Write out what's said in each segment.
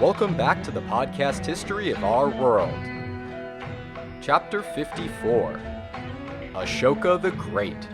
Welcome back to the podcast history of our world. Chapter 54, Ashoka the Great.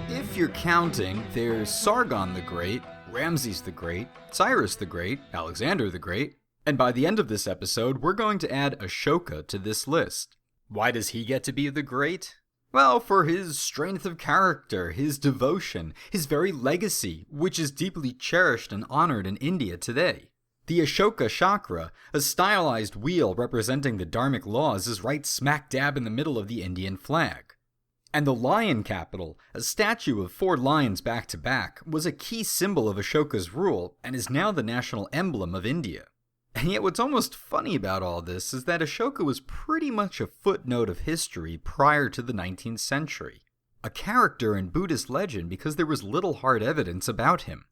If you're counting, there's Sargon the Great, Ramses the Great, Cyrus the Great, Alexander the Great, and by the end of this episode, we're going to add Ashoka to this list. Why does he get to be the Great? Well, for his strength of character, his devotion, his very legacy, which is deeply cherished and honored in India today. The Ashoka Chakra, a stylized wheel representing the Dharmic laws, is right smack dab in the middle of the Indian flag. And the lion capital, a statue of 4 lions back to back, was a key symbol of Ashoka's rule and is now the national emblem of India. And yet what's almost funny about all this is that Ashoka was pretty much a footnote of history prior to the 19th century. A character in Buddhist legend because there was little hard evidence about him.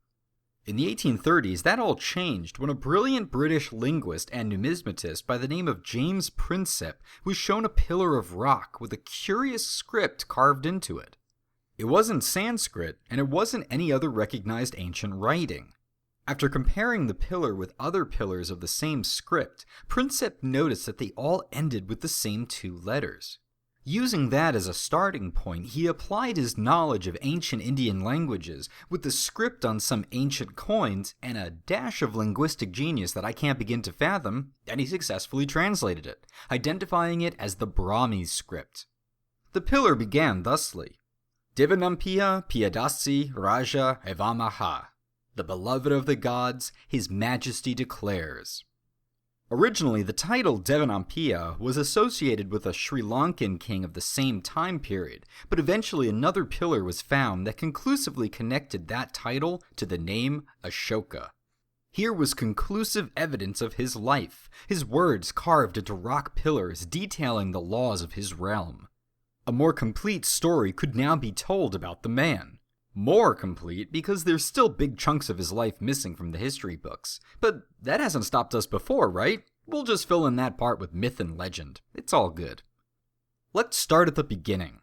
In the 1830s, that all changed when a brilliant British linguist and numismatist by the name of James Prinsep was shown a pillar of rock with a curious script carved into it. It wasn't Sanskrit, and it wasn't any other recognized ancient writing. After comparing the pillar with other pillars of the same script, Prinsep noticed that they all ended with the same 2 letters. Using that as a starting point, he applied his knowledge of ancient Indian languages with the script on some ancient coins and a dash of linguistic genius that I can't begin to fathom, and he successfully translated it, identifying it as the Brahmi script. The pillar began thusly: Divanampiya Piyadasi Raja Evamaha. The beloved of the gods, his majesty declares. Originally, the title Devanampiya was associated with a Sri Lankan king of the same time period, but eventually another pillar was found that conclusively connected that title to the name Ashoka. Here was conclusive evidence of his life, his words carved into rock pillars detailing the laws of his realm. A more complete story could now be told about the man. More complete because there's still big chunks of his life missing from the history books. But that hasn't stopped us before, right? We'll just fill in that part with myth and legend. It's all good. Let's start at the beginning.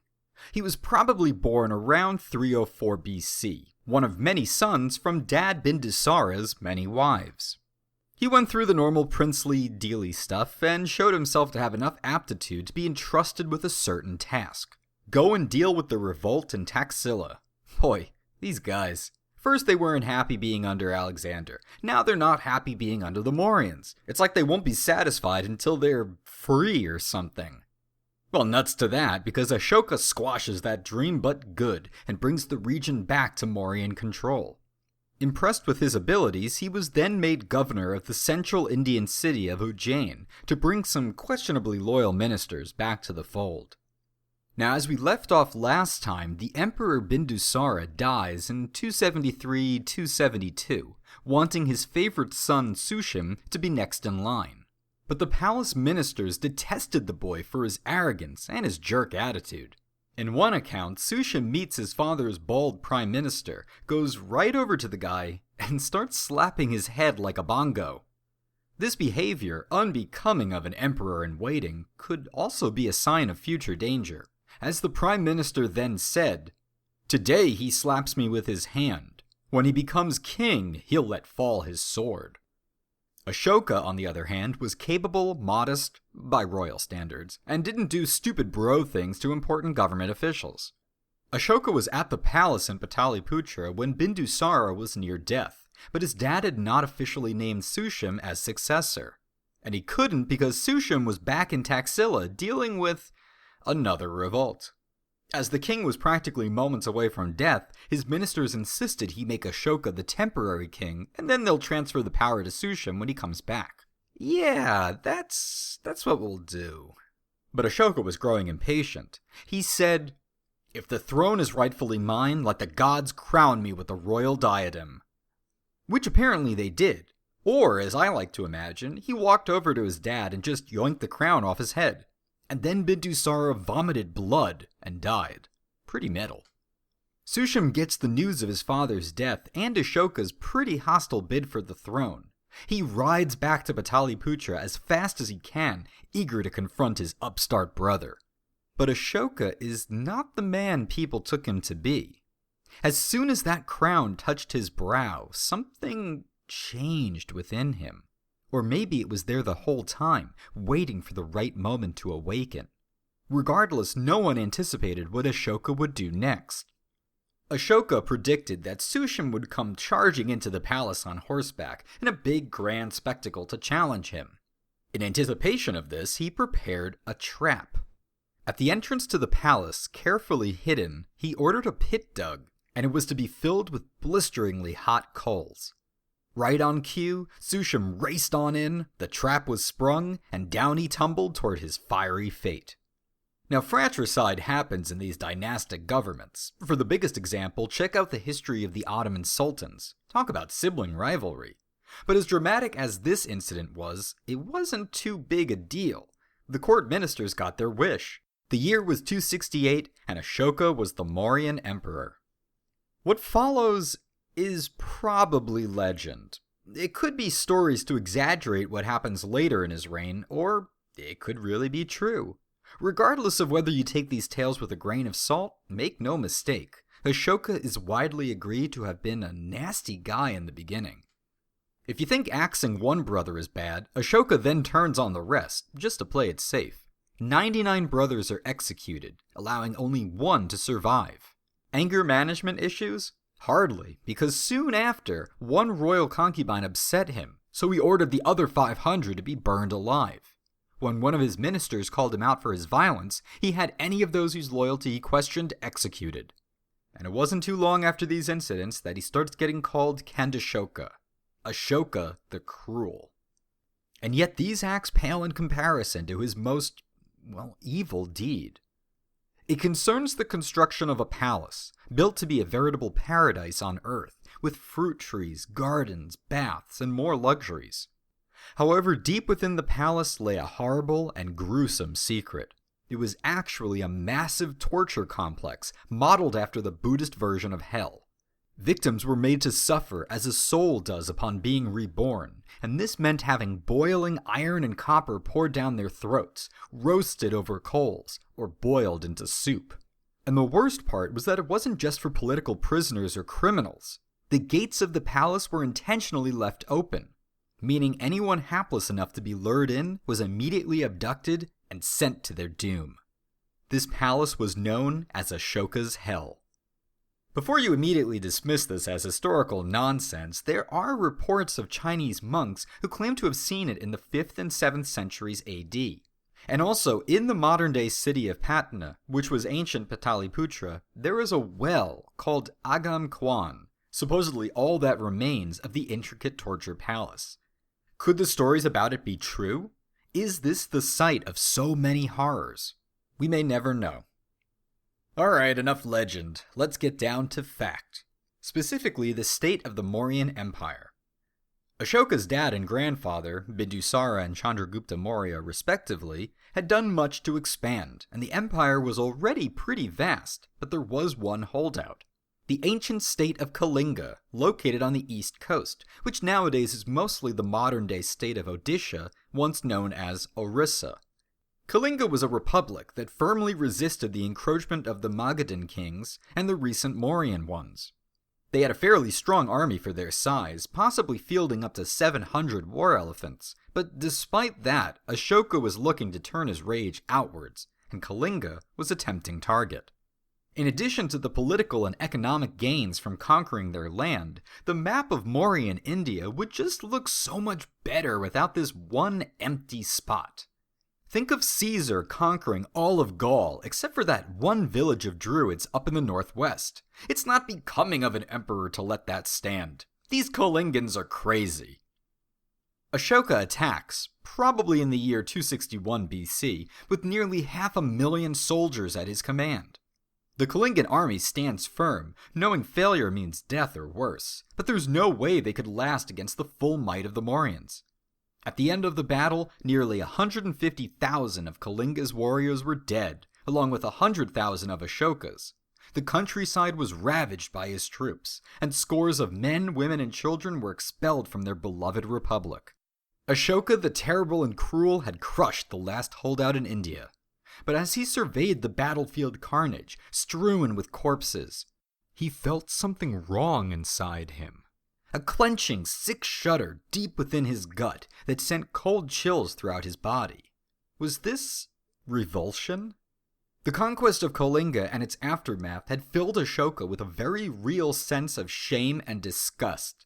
He was probably born around 304 BC, one of many sons from Dad Bindusara's many wives. He went through the normal princely, dealy stuff and showed himself to have enough aptitude to be entrusted with a certain task. Go and deal with the revolt in Taxila. Boy, these guys. First they weren't happy being under Alexander. Now they're not happy being under the Mauryans. It's like they won't be satisfied until they're free or something. Well, nuts to that, because Ashoka squashes that dream but good and brings the region back to Mauryan control. Impressed with his abilities, he was then made governor of the central Indian city of Ujjain to bring some questionably loyal ministers back to the fold. Now, as we left off last time, the Emperor Bindusara dies in 273-272, wanting his favorite son Soutien to be next in line. But the palace ministers detested the boy for his arrogance and his jerk attitude. In one account, Soutien meets his father's bald prime minister, goes right over to the guy, and starts slapping his head like a bongo. This behavior, unbecoming of an emperor-in-waiting, could also be a sign of future danger. As the Prime Minister then said, "Today he slaps me with his hand. When he becomes king, he'll let fall his sword." Ashoka, on the other hand, was capable, modest, by royal standards, and didn't do stupid bro things to important government officials. Ashoka was at the palace in Pataliputra when Bindusara was near death, but his dad had not officially named Soutien as successor. And he couldn't because Soutien was back in Taxila dealing with another revolt. As the king was practically moments away from death, his ministers insisted he make Ashoka the temporary king, and then they'll transfer the power to Soutien when he comes back. Yeah, that's what we'll do. But Ashoka was growing impatient. He said, "If the throne is rightfully mine, let the gods crown me with the royal diadem." Which apparently they did. Or, as I like to imagine, he walked over to his dad and just yoinked the crown off his head. And then Bindusara vomited blood and died. Pretty metal. Soutien gets the news of his father's death and Ashoka's pretty hostile bid for the throne. He rides back to Pataliputra as fast as he can, eager to confront his upstart brother. But Ashoka is not the man people took him to be. As soon as that crown touched his brow, something changed within him. Or maybe it was there the whole time, waiting for the right moment to awaken. Regardless, no one anticipated what Ashoka would do next. Ashoka predicted that Soutien would come charging into the palace on horseback in a big grand spectacle to challenge him. In anticipation of this, he prepared a trap. At the entrance to the palace, carefully hidden, he ordered a pit dug, and it was to be filled with blisteringly hot coals. Right on cue, Soutien raced on in, the trap was sprung, and down he tumbled toward his fiery fate. Now, fratricide happens in these dynastic governments. For the biggest example, check out the history of the Ottoman sultans. Talk about sibling rivalry. But as dramatic as this incident was, it wasn't too big a deal. The court ministers got their wish. The year was 268, and Ashoka was the Mauryan emperor. What follows is probably legend. It could be stories to exaggerate what happens later in his reign, or it could really be true. Regardless of whether you take these tales with a grain of salt, make no mistake, Ashoka is widely agreed to have been a nasty guy in the beginning. If you think axing one brother is bad, Ashoka then turns on the rest, just to play it safe. 99 brothers are executed, allowing only one to survive. Anger management issues? Hardly, because soon after, one royal concubine upset him, so he ordered the other 500 to be burned alive. When one of his ministers called him out for his violence, he had any of those whose loyalty he questioned executed. And it wasn't too long after these incidents that he starts getting called Kandashoka, Ashoka the Cruel. And yet these acts pale in comparison to his most, evil deed. It concerns the construction of a palace, built to be a veritable paradise on earth, with fruit trees, gardens, baths, and more luxuries. However, deep within the palace lay a horrible and gruesome secret. It was actually a massive torture complex, modeled after the Buddhist version of hell. Victims were made to suffer as a soul does upon being reborn, and this meant having boiling iron and copper poured down their throats, roasted over coals, or boiled into soup. And the worst part was that it wasn't just for political prisoners or criminals. The gates of the palace were intentionally left open, meaning anyone hapless enough to be lured in was immediately abducted and sent to their doom. This palace was known as Ashoka's Hell. Before you immediately dismiss this as historical nonsense, there are reports of Chinese monks who claim to have seen it in the 5th and 7th centuries AD. And also, in the modern-day city of Patna, which was ancient Pataliputra, there is a well called Agam Kwan, supposedly all that remains of the intricate torture palace. Could the stories about it be true? Is this the site of so many horrors? We may never know. Alright, enough legend. Let's get down to fact. Specifically, the state of the Mauryan Empire. Ashoka's dad and grandfather, Bindusara and Chandragupta Maurya respectively, had done much to expand, and the empire was already pretty vast, but there was one holdout. The ancient state of Kalinga, located on the east coast, which nowadays is mostly the modern-day state of Odisha, once known as Orissa. Kalinga was a republic that firmly resisted the encroachment of the Magadhan kings and the recent Mauryan ones. They had a fairly strong army for their size, possibly fielding up to 700 war elephants, but despite that, Ashoka was looking to turn his rage outwards, and Kalinga was a tempting target. In addition to the political and economic gains from conquering their land, the map of Mauryan India would just look so much better without this one empty spot. Think of Caesar conquering all of Gaul except for that one village of druids up in the northwest. It's not becoming of an emperor to let that stand. These Kalingans are crazy. Ashoka attacks, probably in the year 261 BC, with nearly 500,000 soldiers at his command. The Kalingan army stands firm, knowing failure means death or worse, but there's no way they could last against the full might of the Mauryans. At the end of the battle, nearly 150,000 of Kalinga's warriors were dead, along with 100,000 of Ashoka's. The countryside was ravaged by his troops, and scores of men, women, and children were expelled from their beloved republic. Ashoka the Terrible and Cruel had crushed the last holdout in India. But as he surveyed the battlefield carnage, strewn with corpses, he felt something wrong inside him. a clenching, sick shudder deep within his gut that sent cold chills throughout his body. Was this revulsion? The conquest of Kalinga and its aftermath had filled Ashoka with a very real sense of shame and disgust.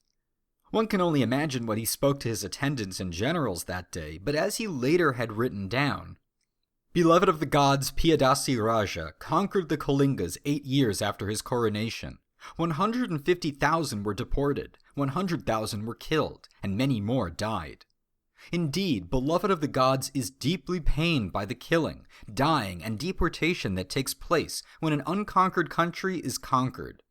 One can only imagine what he spoke to his attendants and generals that day, but as he later had written down, "Beloved of the gods, Piyadasi Raja conquered the Kalingas 8 years after his coronation. 150,000 were deported, 100,000 were killed, and many more died. Indeed, beloved of the gods is deeply pained by the killing, dying, and deportation that takes place when an unconquered country is conquered.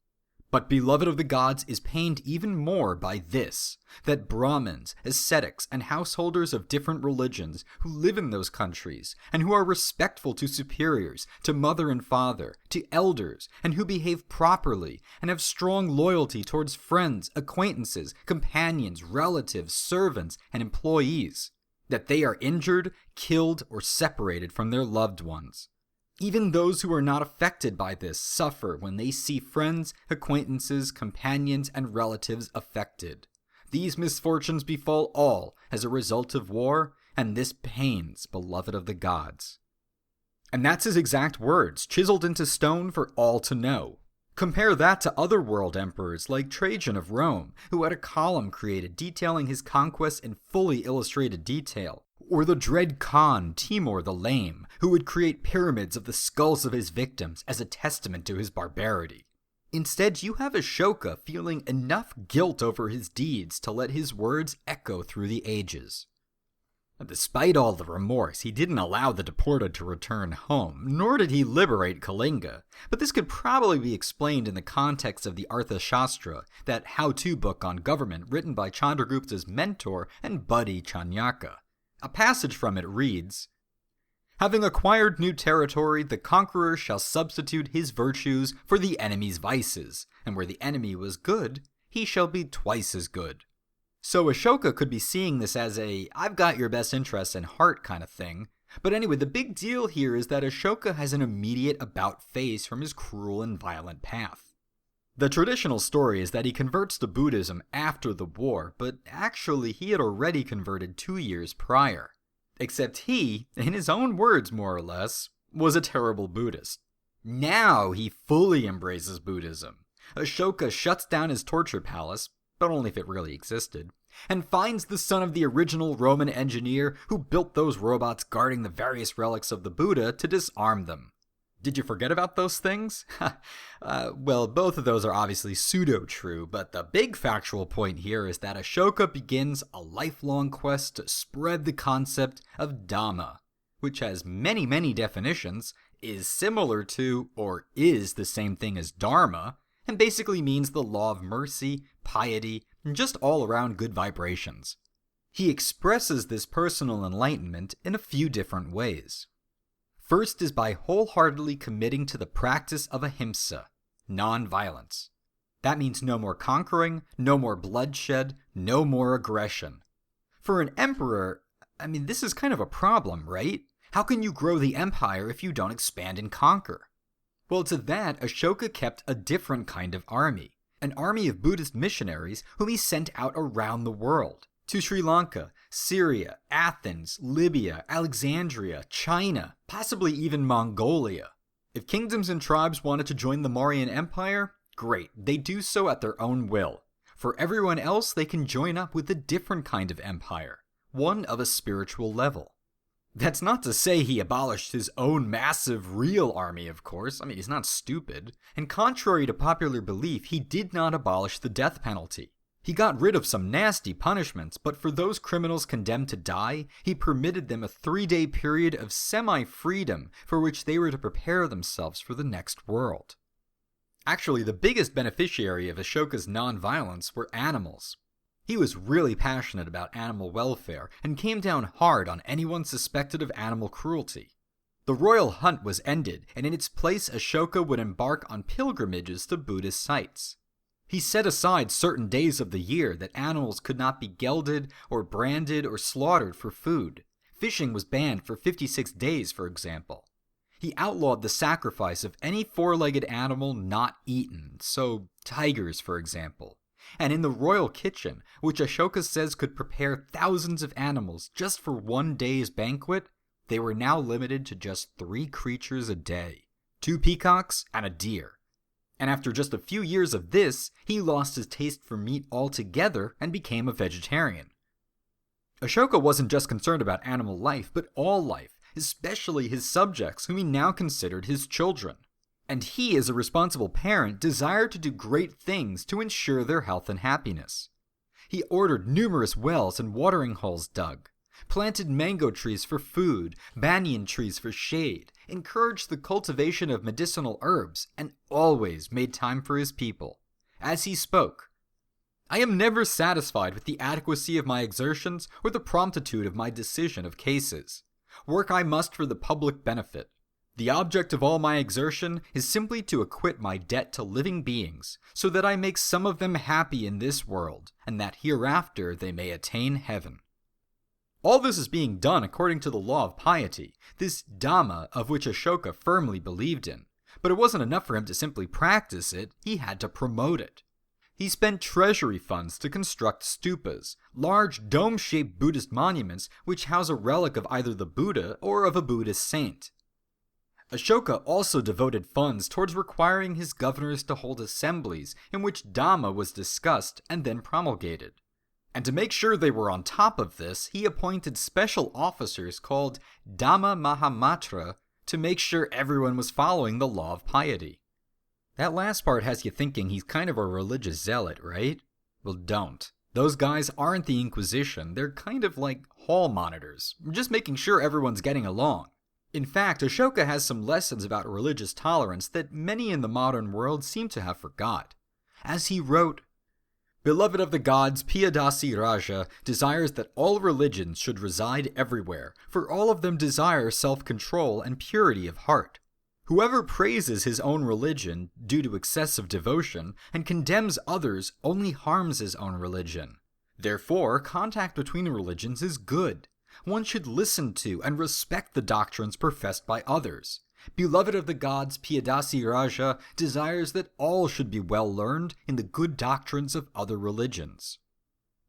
But beloved of the gods is pained even more by this, that Brahmins, ascetics, and householders of different religions who live in those countries, and who are respectful to superiors, to mother and father, to elders, and who behave properly, and have strong loyalty towards friends, acquaintances, companions, relatives, servants, and employees, that they are injured, killed, or separated from their loved ones. Even those who are not affected by this suffer when they see friends, acquaintances, companions, and relatives affected. These misfortunes befall all as a result of war, and this pains beloved of the gods." And that's his exact words, chiseled into stone for all to know. Compare that to other world emperors like Trajan of Rome, who had a column created detailing his conquests in fully illustrated detail. Or the dread Khan, Timur the Lame, who would create pyramids of the skulls of his victims as a testament to his barbarity. Instead, you have Ashoka feeling enough guilt over his deeds to let his words echo through the ages. Despite all the remorse, he didn't allow the deported to return home, nor did he liberate Kalinga, but this could probably be explained in the context of the Arthashastra, that how-to book on government written by Chandragupta's mentor and buddy Chanakya. A passage from it reads, "Having acquired new territory, the conqueror shall substitute his virtues for the enemy's vices, and where the enemy was good, he shall be twice as good." So Ashoka could be seeing this as a "I've got your best interests in heart" kind of thing. But anyway, the big deal here is that Ashoka has an immediate about-face from his cruel and violent path. The traditional story is that he converts to Buddhism after the war, but actually he had already converted 2 years prior. Except he, in his own words more or less, was a terrible Buddhist. Now he fully embraces Buddhism. Ashoka shuts down his torture palace, but only if it really existed, and finds the son of the original Roman engineer who built those robots guarding the various relics of the Buddha to disarm them. Did you forget about those things? Well, both of those are obviously pseudo-true, but the big factual point here is that Ashoka begins a lifelong quest to spread the concept of Dhamma, which has many, many definitions, is similar to, or is the same thing as Dharma, and basically means the law of mercy, piety, and just all-around good vibrations. He expresses this personal enlightenment in a few different ways. First is by wholeheartedly committing to the practice of ahimsa, non-violence. That means no more conquering, no more bloodshed, no more aggression. For an emperor, this is kind of a problem, right? How can you grow the empire if you don't expand and conquer? Well, to that, Ashoka kept a different kind of army, an army of Buddhist missionaries whom he sent out around the world. To Sri Lanka, Syria, Athens, Libya, Alexandria, China, possibly even Mongolia. If kingdoms and tribes wanted to join the Mauryan Empire, great, they do so at their own will. For everyone else, they can join up with a different kind of empire, one of a spiritual level. That's not to say he abolished his own massive real army, of course. He's not stupid. And contrary to popular belief, he did not abolish the death penalty. He got rid of some nasty punishments, but for those criminals condemned to die, he permitted them a 3-day period of semi-freedom for which they were to prepare themselves for the next world. Actually, the biggest beneficiary of Ashoka's non-violence were animals. He was really passionate about animal welfare and came down hard on anyone suspected of animal cruelty. The royal hunt was ended, and in its place Ashoka would embark on pilgrimages to Buddhist sites. He set aside certain days of the year that animals could not be gelded or branded or slaughtered for food. Fishing was banned for 56 days, for example. He outlawed the sacrifice of any 4-legged animal not eaten, so tigers, for example. And in the royal kitchen, which Ashoka says could prepare thousands of animals just for one day's banquet, they were now limited to just 3 creatures a day, 2 peacocks and a deer. And after just a few years of this, he lost his taste for meat altogether and became a vegetarian. Ashoka wasn't just concerned about animal life, but all life, especially his subjects, whom he now considered his children. And he, as a responsible parent, desired to do great things to ensure their health and happiness. He ordered numerous wells and watering holes dug, planted mango trees for food, banyan trees for shade, encouraged the cultivation of medicinal herbs, and always made time for his people. As he spoke, "I am never satisfied with the adequacy of my exertions or the promptitude of my decision of cases. Work I must for the public benefit. The object of all my exertion is simply to acquit my debt to living beings, so that I make some of them happy in this world, and that hereafter they may attain heaven." All this is being done according to the law of piety, this Dhamma of which Ashoka firmly believed in. But it wasn't enough for him to simply practice it, he had to promote it. He spent treasury funds to construct stupas, large dome-shaped Buddhist monuments which house a relic of either the Buddha or of a Buddhist saint. Ashoka also devoted funds towards requiring his governors to hold assemblies in which Dhamma was discussed and then promulgated. And to make sure they were on top of this, he appointed special officers called Dhamma Mahamatra to make sure everyone was following the law of piety. That last part has you thinking he's kind of a religious zealot, right? Well, don't. Those guys aren't the Inquisition, they're kind of like hall monitors, just making sure everyone's getting along. In fact, Ashoka has some lessons about religious tolerance that many in the modern world seem to have forgot. As he wrote, "Beloved of the gods, Piyadasi Raja desires that all religions should reside everywhere, for all of them desire self-control and purity of heart. Whoever praises his own religion due to excessive devotion and condemns others only harms his own religion. Therefore, contact between religions is good. One should listen to and respect the doctrines professed by others. Beloved of the gods, Piyadasi Raja desires that all should be well learned in the good doctrines of other religions."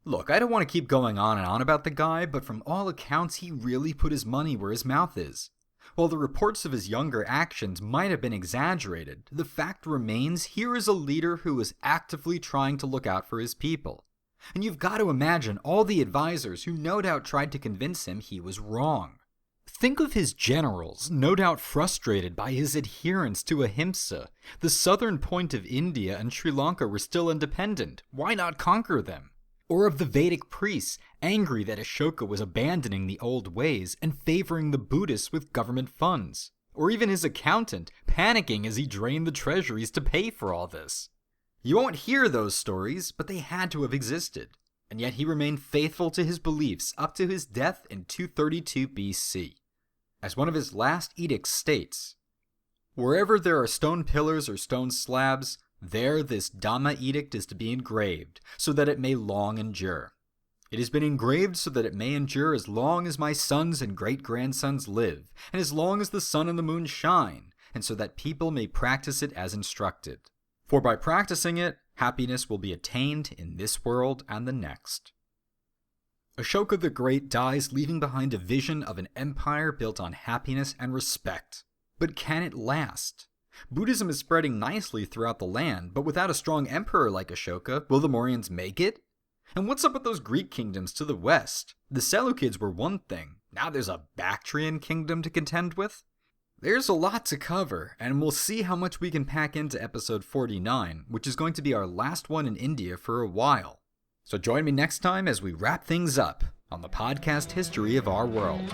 Look, I don't want to keep going on and on about the guy, but from all accounts he really put his money where his mouth is. While the reports of his younger actions might have been exaggerated, the fact remains here is a leader who is actively trying to look out for his people. And you've got to imagine all the advisors who no doubt tried to convince him he was wrong. Think of his generals, no doubt frustrated by his adherence to ahimsa. The southern point of India and Sri Lanka were still independent. Why not conquer them? Or of the Vedic priests, angry that Ashoka was abandoning the old ways and favoring the Buddhists with government funds. Or even his accountant, panicking as he drained the treasuries to pay for all this. You won't hear those stories, but they had to have existed. And yet he remained faithful to his beliefs up to his death in 232 BC. As one of his last edicts states, "Wherever there are stone pillars or stone slabs, there this Dhamma edict is to be engraved, so that it may long endure. It has been engraved so that it may endure as long as my sons and great-grandsons live, and as long as the sun and the moon shine, and so that people may practice it as instructed. For by practicing it, happiness will be attained in this world and the next." Ashoka the Great dies leaving behind a vision of an empire built on happiness and respect. But can it last? Buddhism is spreading nicely throughout the land, but without a strong emperor like Ashoka, will the Mauryans make it? And what's up with those Greek kingdoms to the west? The Seleucids were one thing, now there's a Bactrian kingdom to contend with? There's a lot to cover, and we'll see how much we can pack into episode 49, which is going to be our last one in India for a while. So join me next time as we wrap things up on the podcast History of Our World.